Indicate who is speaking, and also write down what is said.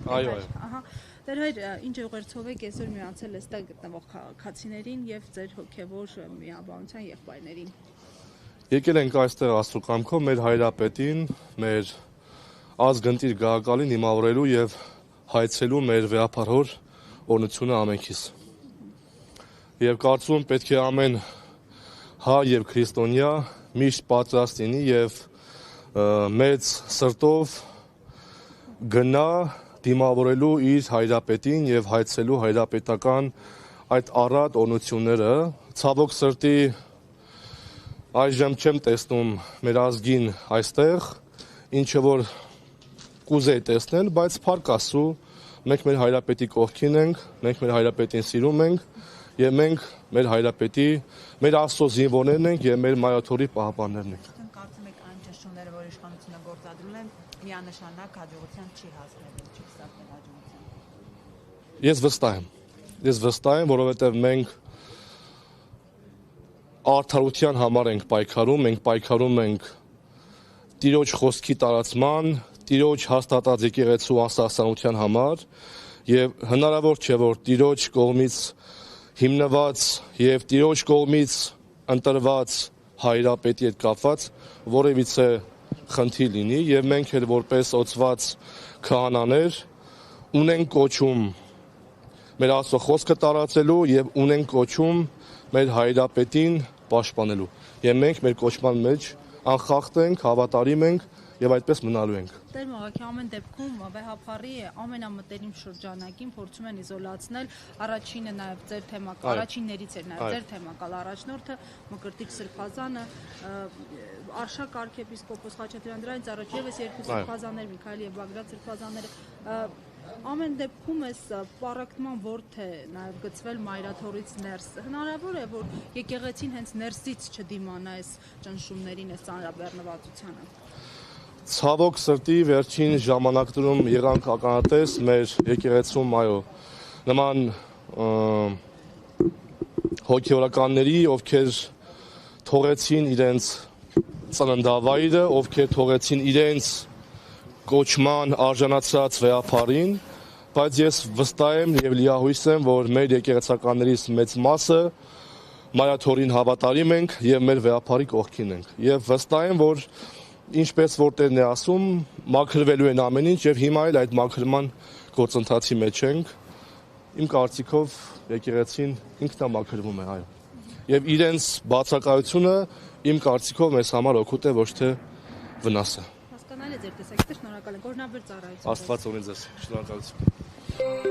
Speaker 1: Այո։
Speaker 2: Տեր հայր, ինչ ուղերձով եք այսօր միացել այստեղ գտնվող քաղաքացիներին եւ ձեր հոգեվոր միաբանության եղբայրներին։
Speaker 1: Եկել ենք այստեղ Աստծո կամքով մեր հայրապետին, մեր ազգընտիր գահակալին դիմավորելու եւ հայցելու մեր վեհապարհոր օրհնությունը ամենքիս։ Եվ կարծում պետք է ամեն հայ եւ քրիստոնյա միշտ պատրաստ լինի եւ մեծ սրտով գնա դիմավորելու իր հայրապետին եւ հայցելու հայրապետական այդ առատ օրհնությունները։ Ցավոք սրտի այժմ չեմ տեսնում մեր ազգին այստեղ, ինչը որ կուզեի տեսնել, բայց փառք Աստծո, մենք մեր հայրապետի կողքին ենք, մենք մեր հայրապետին սիրում ենք եւ մենք մեր հայրապետի, մեր Աստծո զինվորներն ենք եւ մեր Մայաթորի պահապաններն ենք։
Speaker 3: Կարծում եք այն ճշտումները, որ իշխանությունը գործադրում է, միանշանակ հաջողության չի հասնելու, չի ստացել հաջողության։
Speaker 1: Ես վստահ եմ, որովհետեւ մենք արդարության համար ենք պայքարում, մենք պայքարում ենք Տիրոջ խոսքի տարածման, Տիրոջ հաստատած եկեղեցու անսասանության համար եւ հնարավոր չէ որ Տիրոջ կողմից հիմնված եւ Տիրոջ կողմից ընտրված հայրապետի հետ կապված որևիցե խնդիր լինի եւ մենք էլ որպես օծված քահանաներ ունենք կոչում մեր Աստծո խոսքը տարածելու եւ ունենք կոչում մեր հայրապետին պաշտպանելու եւ մենք մեր կոչման մեջ անխախտ ենք, հավատարիմ ենք եւ այդպես մնալու ենք։
Speaker 2: Տեր Մաղաքի ամեն դեպքում վեհապարի ամենամտերիմ շրջանակին փորձում են իզոլացնել առաջինը նաեւ ձեր թեմակալ, առաջիններից էր նաեւ ձեր թեմակալ առաջնորդը Մկրտիչ Սրբազանը, Արշակ arczepiskopos Խաչատրյան դրանից առաջ եւս երկու սրբազաններ Միքայել եւ Բագրատ սրբազանները ամեն դեպքում էս պարակտման ворթ է նաեւ գծվել Մայրաթորից ներս։ Հնարավոր է որ եկեղեցին հենց ներսից չդիմանա այս ճնշումներին, այս ծանրաբեռնվածությանը։
Speaker 1: Ցավոք սրտի վերջին ժամանակներում եղանք ականատես մեր եկեղեցում, այո, նման հոգեորականների, ովքեր թողեցին իրենց ծննդավայրը, ովքեր թողեցին իրենց կոչման արժանացած վեհապարին, բայց ես վստահ եմ եւ լիահույս եմ, որ մեր եկեղեցականներից մեծ մասը Մայրաթորին հավատարիմ ենք եւ մեր վեհապարի կողքին ենք։ Եվ վստահ եմ, որ ինչպես որ Տերն է ասում, մաքրվելու են ամեն ինչ եւ հիմա էլ այդ մաքրման գործընթացի մեջ ենք։ Իմ կարծիքով եկեղեցին ինքնամաքրվում է, այո։ Եվ իրենց բացակայությունը իմ կարծիքով մեզ համար օգուտ է, ոչ թե վնաս է։
Speaker 2: Հասկանալի է ձեր տեսակետը, շնորհակալ ենք։ Օրհնաբեր ծառայություն։
Speaker 1: Աստված օրհնի ձեզ։ Շնորհակալություն։